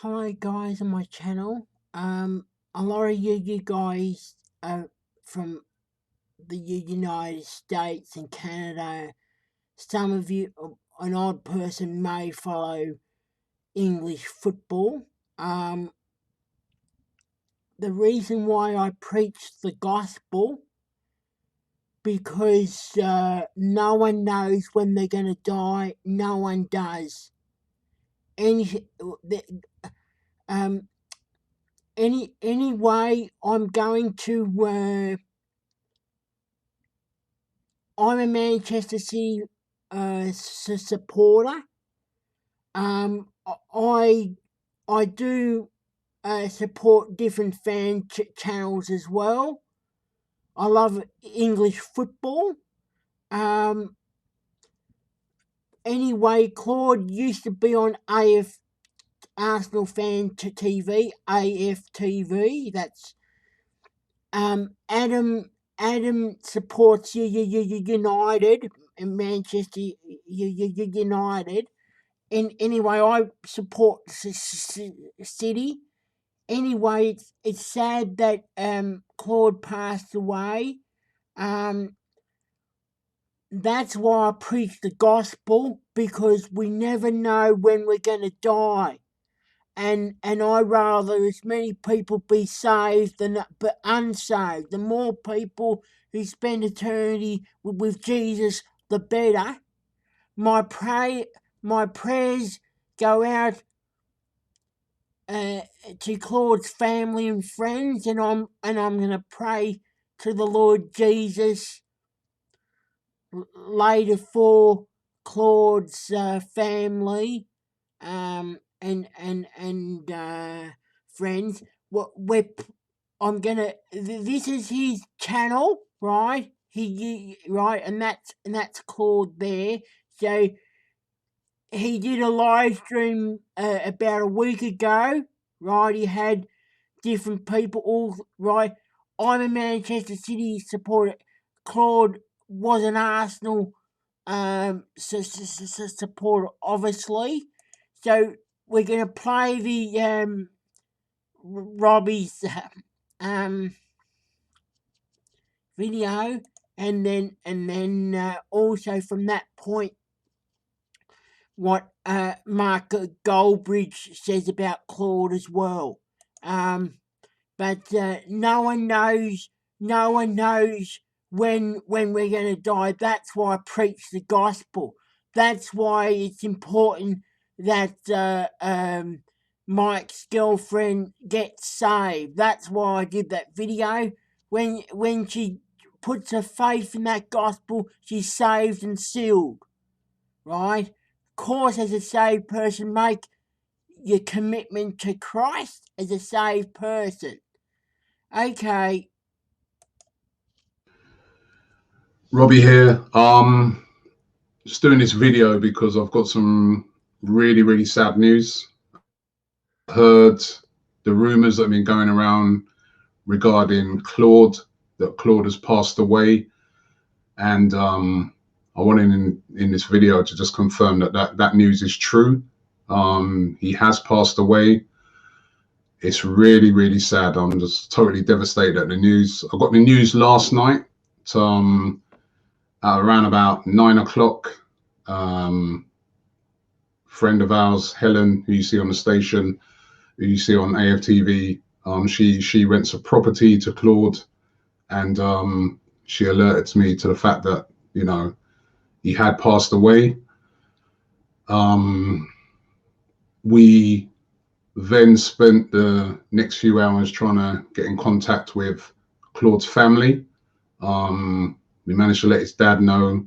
Hi guys on my channel. A lot of you guys from the United States and Canada. Some of you, an odd person, may follow English football. Um, the reason why I preach the gospel because no one knows when they're gonna die. No one does. Any um anyway, I'm a Manchester City supporter. Um, I I do support different channels as well. I love English football. Um, anyway, Claude used to be on AF Arsenal fan TV, AFTV. That's Adam supports United and Manchester United. And anyway, I support City. Anyway, it's sad that Claude passed away. Um, that's why I preach the gospel because we never know when we're gonna die. And I rather as many people be saved than but unsaved. The more people who spend eternity with Jesus, the better. My pray, my prayers go out uh, to Claude's family and friends, and I'm gonna pray to the Lord Jesus later for Claude's family and friends. What we're this is his channel, right? Right, and that's Claude there. So he did a live stream about a week ago, right? He had different people, all right. I'm a Manchester City supporter. Claude was an Arsenal supporter, obviously. So we're gonna play the Robbie's um video, and then also from that point what Mark Goldbridge says about Claude as well. But no one knows when we're going to die. That's why I preach the gospel. That's why it's important that Mike's girlfriend gets saved. That's why I did that video. When she puts her faith in that gospel, she's saved and sealed, right? Of course, as a saved person, make your commitment to Christ as a saved person. Okay. Robbie here. Just doing this video because I've got some really sad news. Heard the rumors that have been going around regarding Claude, that Claude has passed away, and I wanted in this video to just confirm that news is true. He has passed away. It's really sad. I'm just totally devastated at the news. I got the news last night. Around about 9 o'clock. Friend of ours, Helen, who you see on the station, who you see on AFTV, she rents a property to Claude, and she alerted me to the fact that he had passed away. We then spent the next few hours trying to get in contact with Claude's family. We managed to let his dad know.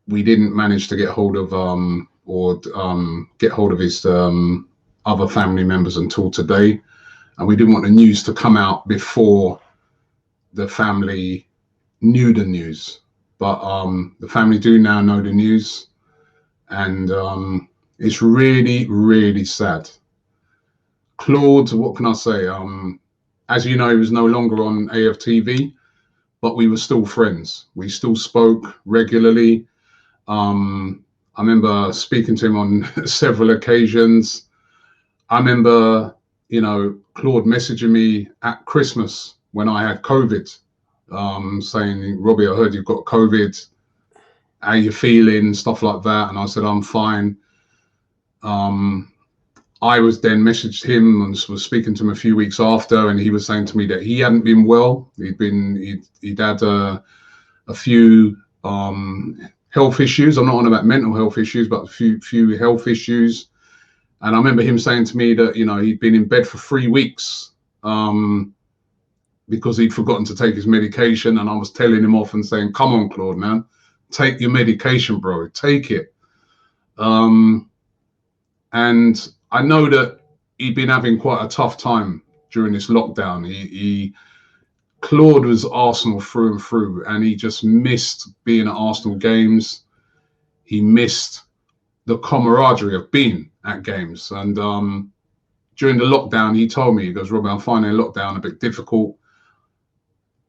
We didn't manage to get hold of get hold of his other family members until today, and we didn't want the news to come out before the family knew the news. But the family do now know the news, and it's really sad. Claude, what can I say? As you know, he was no longer on AFTV, but we were still friends. We still spoke regularly. I remember speaking to him on several occasions. I remember, Claude messaging me at Christmas when I had COVID, saying, Robbie, I heard you've got COVID. How you feeling? Stuff like that. And I said, I'm fine. I was then messaged him and was speaking to him a few weeks after, and he was saying to me that he hadn't been well. He'd had a few health issues. I'm not on about mental health issues, but a few health issues. And I remember him saying to me that, he'd been in bed for 3 weeks because he'd forgotten to take his medication. And I was telling him off and saying, come on, Claude, man, take your medication, bro, take it. And I know that he'd been having quite a tough time during this lockdown. Claude was Arsenal through and through, and he just missed being at Arsenal games. He missed the camaraderie of being at games. And during the lockdown, he told me, he goes, Robbie, I'm finding lockdown a bit difficult.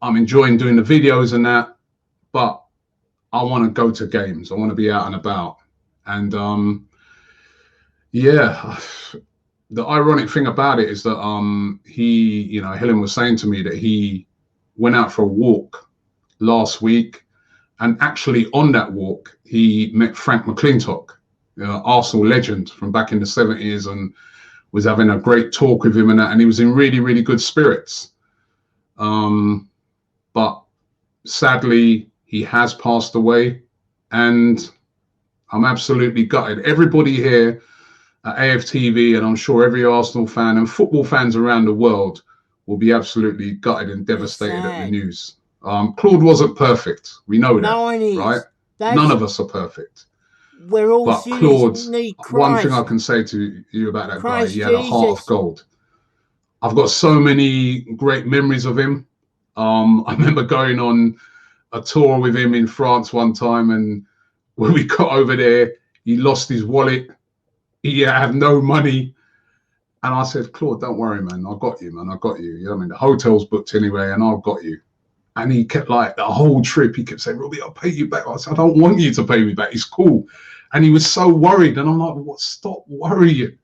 I'm enjoying doing the videos and that, but I want to go to games. I want to be out and about. And the ironic thing about it is that Helen was saying to me that he went out for a walk last week, and actually on that walk he met Frank McClintock, Arsenal legend from back in the 70s, and was having a great talk with him and that, and he was in really, really good spirits. But sadly he has passed away, and I'm absolutely gutted. Everybody here at AFTV, and I'm sure every Arsenal fan and football fans around the world, will be absolutely gutted and devastated at the news. Claude wasn't perfect. We know that, no one is. Right? None of us are perfect. We're all but Claude, one thing I can say to you about that guy, he had a heart of gold. I've got so many great memories of him. I remember going on a tour with him in France one time, and when we got over there, he lost his wallet. He had no money. And I said, Claude, don't worry, man. I got you, man. I got you. You know what I mean? The hotel's booked anyway, and I've got you. And he kept, like, the whole trip, he kept saying, Robbie, I'll pay you back. I said, I don't want you to pay me back. It's cool. And he was so worried. And I'm like, what? Stop worrying.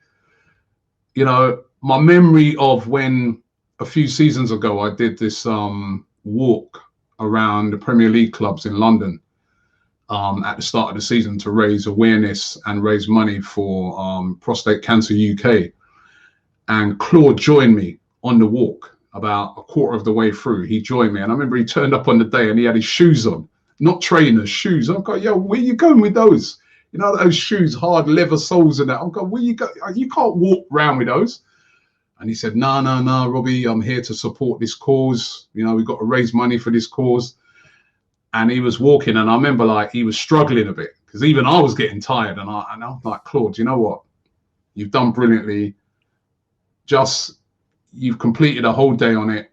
My memory of when a few seasons ago, I did this walk around the Premier League clubs in London at the start of the season to raise awareness and raise money for Prostate Cancer UK. And Claude joined me on the walk about a quarter of the way through. He joined me. And I remember he turned up on the day and he had his shoes on, not trainers, shoes. I'm going, yo, where you going with those? You know, those shoes, hard leather soles and that. I'm going, where you go? You can't walk around with those. And he said, no, Robbie, I'm here to support this cause. We've got to raise money for this cause. And he was walking, and I remember, like, he was struggling a bit because even I was getting tired. And I'm like, Claude, you know what? You've done brilliantly. You've completed a whole day on it.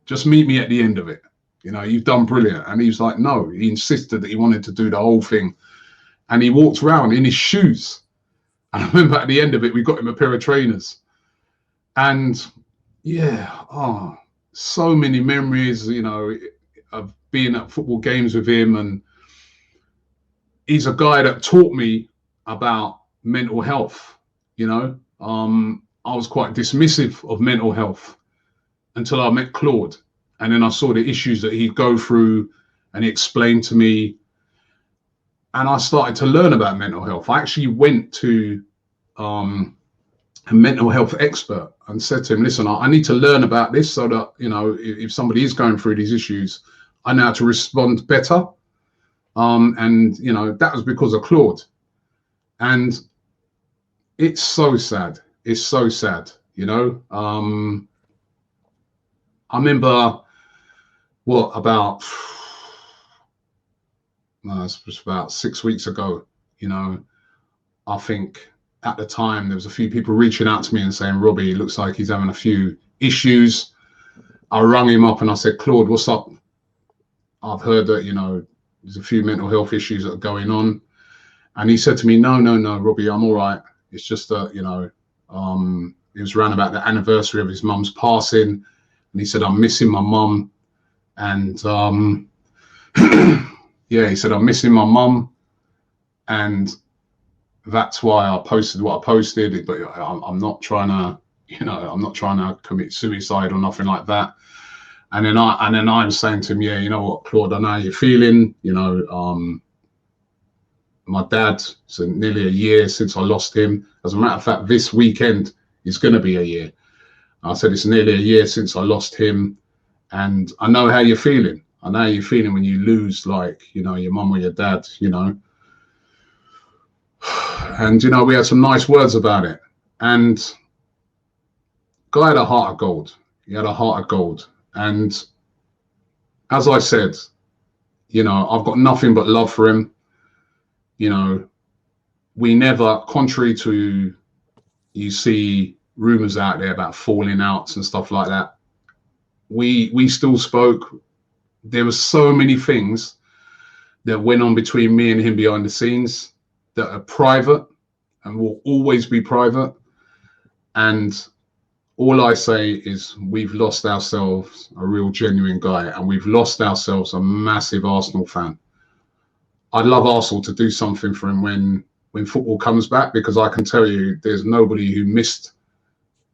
Just meet me at the end of it. You've done brilliant. And he was like, no, he insisted that he wanted to do the whole thing. And he walked around in his shoes. And I remember at the end of it, we got him a pair of trainers. And so many memories, of being at football games with him. And he's a guy that taught me about mental health. I was quite dismissive of mental health until I met Claude. And then I saw the issues that he'd go through, and he explained to me. And I started to learn about mental health. I actually went to a mental health expert and said to him, listen, I need to learn about this so that, if somebody is going through these issues, I know how to respond better. And that was because of Claude. And it's so sad. It's so sad, I remember it was about 6 weeks ago, I think at the time there was a few people reaching out to me and saying, Robbie, it looks like he's having a few issues. I rang him up and I said, Claude, what's up? I've heard that, there's a few mental health issues that are going on. And he said to me, no, Robbie, I'm all right. It's just that, it was around about the anniversary of his mum's passing. And he said, I'm missing my mum. And he said, I'm missing my mum. And that's why I posted what I posted. But I'm not trying to, I'm not trying to commit suicide or nothing like that. And then I'm saying to him, yeah, you know what, Claude, I know how you're feeling. My dad, so nearly a year since I lost him. As a matter of fact, this weekend is going to be a year. I said it's nearly a year since I lost him, and I know how you're feeling. I know how you're feeling when you lose, like, your mum or your dad. And we had some nice words about it. And guy had a heart of gold. He had a heart of gold. And as I said, I've got nothing but love for him. We never, contrary to, you see rumors out there about falling outs and stuff like that, we still spoke. There were so many things that went on between me and him behind the scenes that are private and will always be private. And all I say is we've lost ourselves a real genuine guy, and we've lost ourselves a massive Arsenal fan. I'd love Arsenal to do something for him when football comes back, because I can tell you there's nobody who missed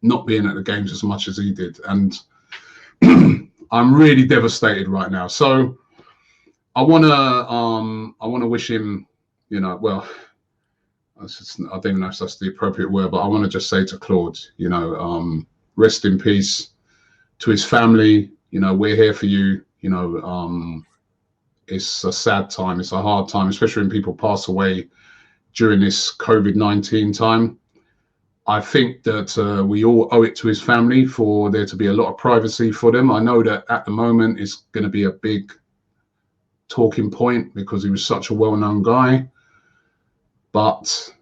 not being at the games as much as he did. And I'm really devastated right now. So I wanna wish him, well, I don't even know if that's the appropriate word, but I want to just say to Claude, rest in peace. To his family, we're here for you. It's a sad time. It's a hard time, especially when people pass away during this COVID-19 time. I think that we all owe it to his family for there to be a lot of privacy for them. I know that at the moment it's going to be a big talking point because he was such a well-known guy. But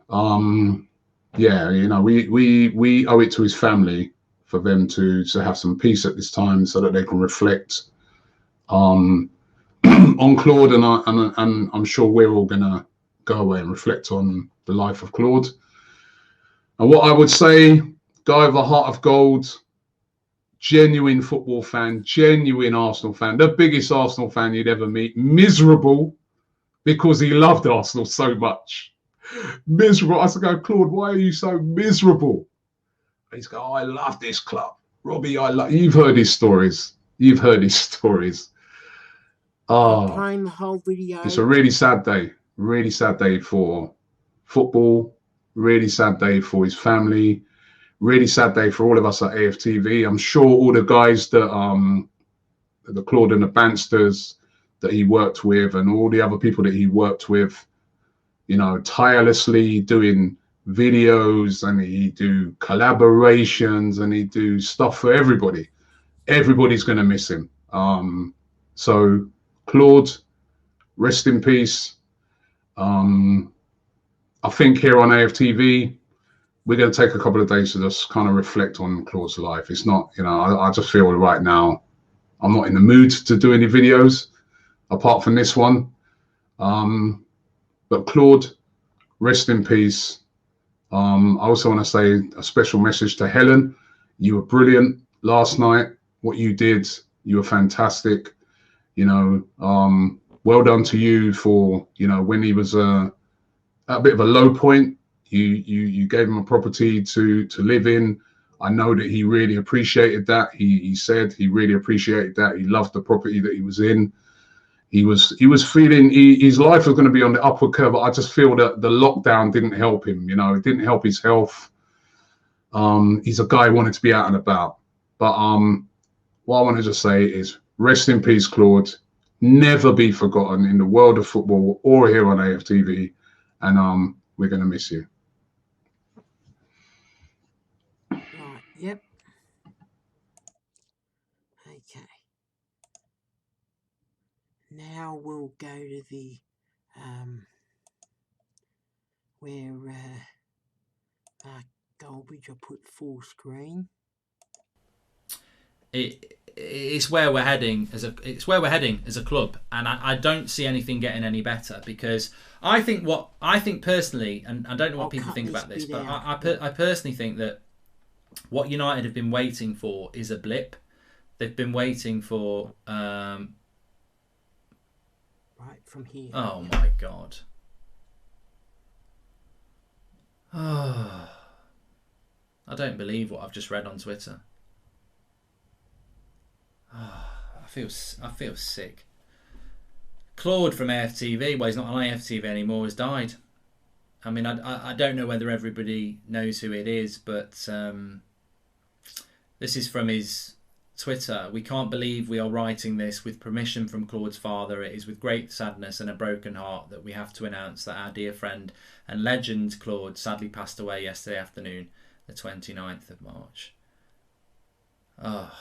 yeah, we owe it to his family for them to have some peace at this time, so that they can reflect on Claude, and I'm sure we're all gonna go away and reflect on the life of Claude. And what I would say, guy with a heart of gold, genuine football fan, genuine Arsenal fan, the biggest Arsenal fan you'd ever meet, miserable because he loved Arsenal so much. Miserable. I said, go, Claude, why are you so miserable? He's go, oh, I love this club. Robbie, you've heard his stories. You've heard his stories. I'm playing the whole video. It's a really sad day. Really sad day for football. Really sad day for his family. Really sad day for all of us at AFTV. I'm sure all the guys that the Claude and the Bansters that he worked with, and all the other people that he worked with, tirelessly doing videos, and he do collaborations, and he do stuff for everybody. Everybody's going to miss him. So Claude, rest in peace. I think here on AFTV, we're going to take a couple of days to just kind of reflect on Claude's life. It's not, I just feel right now I'm not in the mood to do any videos apart from this one. But Claude, rest in peace. I also want to say a special message to Helen. You were brilliant last night. What you did, you were fantastic. Well done to you for, when he was at a bit of a low point, you gave him a property to live in. I know that he really appreciated that. He said he really appreciated that. He loved the property that he was in. He was feeling his life was going to be on the upward curve, but I just feel that the lockdown didn't help him. It didn't help his health. He's a guy who wanted to be out and about. But what I want to just say is rest in peace, Claude. Never be forgotten in the world of football or here on AFTV. And we're going to miss you. Right, yep. Okay. Now we'll go to the where Goldbridge I put full screen. It's where we're heading as a club, and I don't see anything getting any better, because I think personally, and I don't know what people think about this, but I personally think that what United have been waiting for is a blip. They've been waiting for right from here. Oh my God. Oh, I don't believe what I've just read on Twitter. Oh, I feel sick. Claude from AFTV, well, he's not on AFTV anymore, has died. I mean, I don't know whether everybody knows who it is, but this is from his Twitter. We can't believe we are writing this with permission from Claude's father. It is with great sadness and a broken heart that we have to announce that our dear friend and legend Claude sadly passed away yesterday afternoon, the 29th of March. Oh.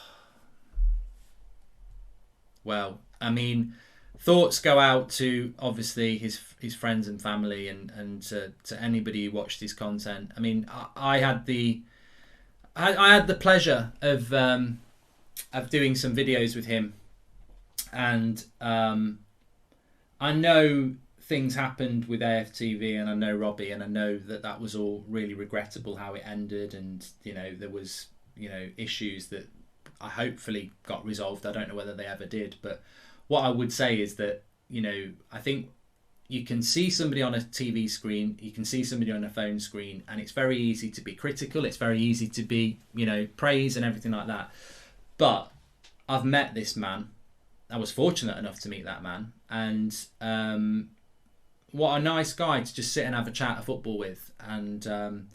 Well, I mean, thoughts go out to obviously his friends and family and to anybody who watched his content. I mean, I had the pleasure of doing some videos with him, and I know things happened with AFTV, and I know Robbie, and I know that was all really regrettable how it ended, and there was issues that I hopefully got resolved. I don't know whether they ever did, but what I would say is that I think you can see somebody on a TV screen, you can see somebody on a phone screen, and it's very easy to be critical, it's very easy to be praise and everything like that. But I've met this man. I was fortunate enough to meet that man, and what a nice guy to just sit and have a chat of football with. And I'm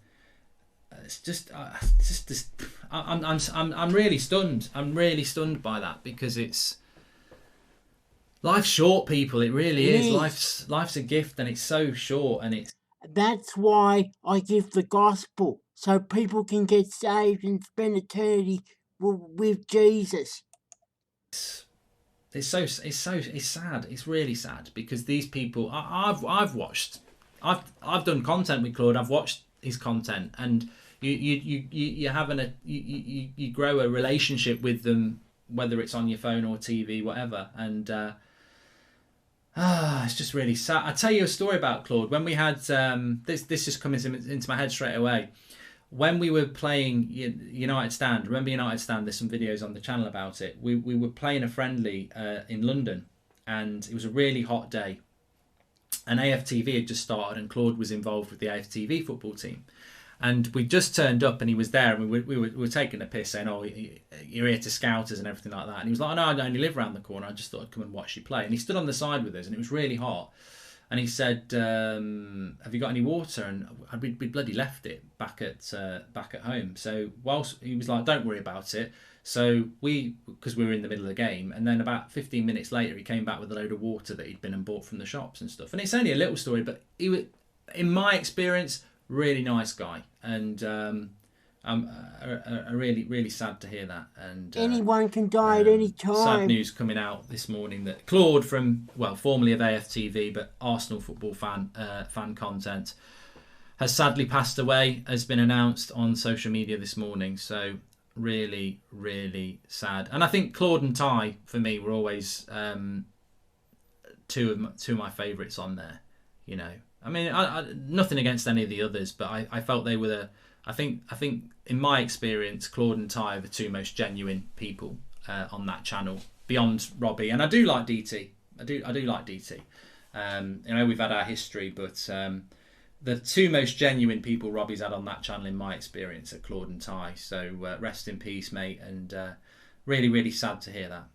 really stunned. I'm really stunned by that, because life's short, people. It really is. Life's a gift, and it's so short, and it's. That's why I give the gospel, so people can get saved and spend eternity with Jesus. It's sad. It's really sad, because these people. I've watched. I've done content with Claude. I've watched his content, and you grow a relationship with them, whether it's on your phone or TV, whatever, and it's just really sad. I'll tell you a story about Claude. When we had this just comes into my head straight away. When we were playing United Stand, remember United Stand? There's some videos on the channel about it. We were playing a friendly in London, and it was a really hot day, and AFTV had just started, and Claude was involved with the AFTV football team. And we just turned up, and he was there, and we were taking a piss, saying, "Oh, you're here to scout us," and everything like that. And he was like, "No, I only live around the corner. I just thought I'd come and watch you play." And he stood on the side with us, and it was really hot. And he said, "Have you got any water?" And we bloody left it back at home. So whilst he was like, "Don't worry about it." So because we were in the middle of the game, and then about 15 minutes later, he came back with a load of water that he'd been and bought from the shops and stuff. And it's only a little story, but he was, in my experience, really nice guy. And I'm really, really sad to hear that. And anyone can die at any time. Sad news coming out this morning that Claude, formerly of AFTV, but Arsenal football fan content, has sadly passed away, has been announced on social media this morning. So really, really sad. And I think Claude and Ty, for me, were always two of my favourites on there. I mean, I nothing against any of the others, but I felt they were I think in my experience, Claude and Ty are the two most genuine people on that channel, beyond Robbie. And I do like DT. I do like DT. We've had our history, but the two most genuine people Robbie's had on that channel, in my experience, are Claude and Ty. So rest in peace, mate. And really, really sad to hear that.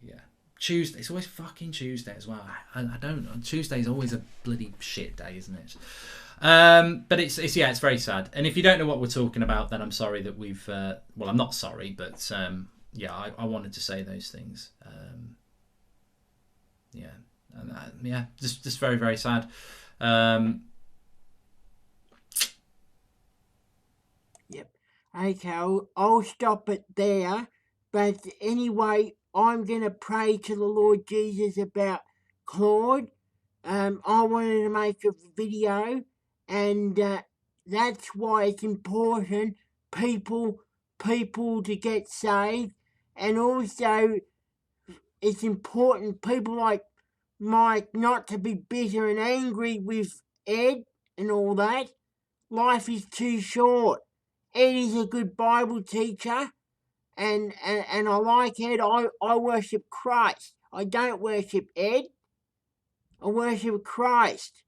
Yeah. Tuesday. It's always fucking Tuesday as well. I don't. Tuesday's always a bloody shit day, isn't it? But it's very sad. And if you don't know what we're talking about, then I'm sorry that we've. I'm not sorry, but I wanted to say those things. Just very, very sad. Yep. Okay, I'll stop it there. But anyway, I'm going to pray to the Lord Jesus about Claude. I wanted to make a video, and that's why it's important people to get saved. And also, it's important people like Mike not to be bitter and angry with Ed and all that. Life is too short. Ed is a good Bible teacher, and I like Ed. I worship Christ. I don't worship Ed. I worship Christ.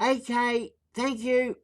Okay, thank you.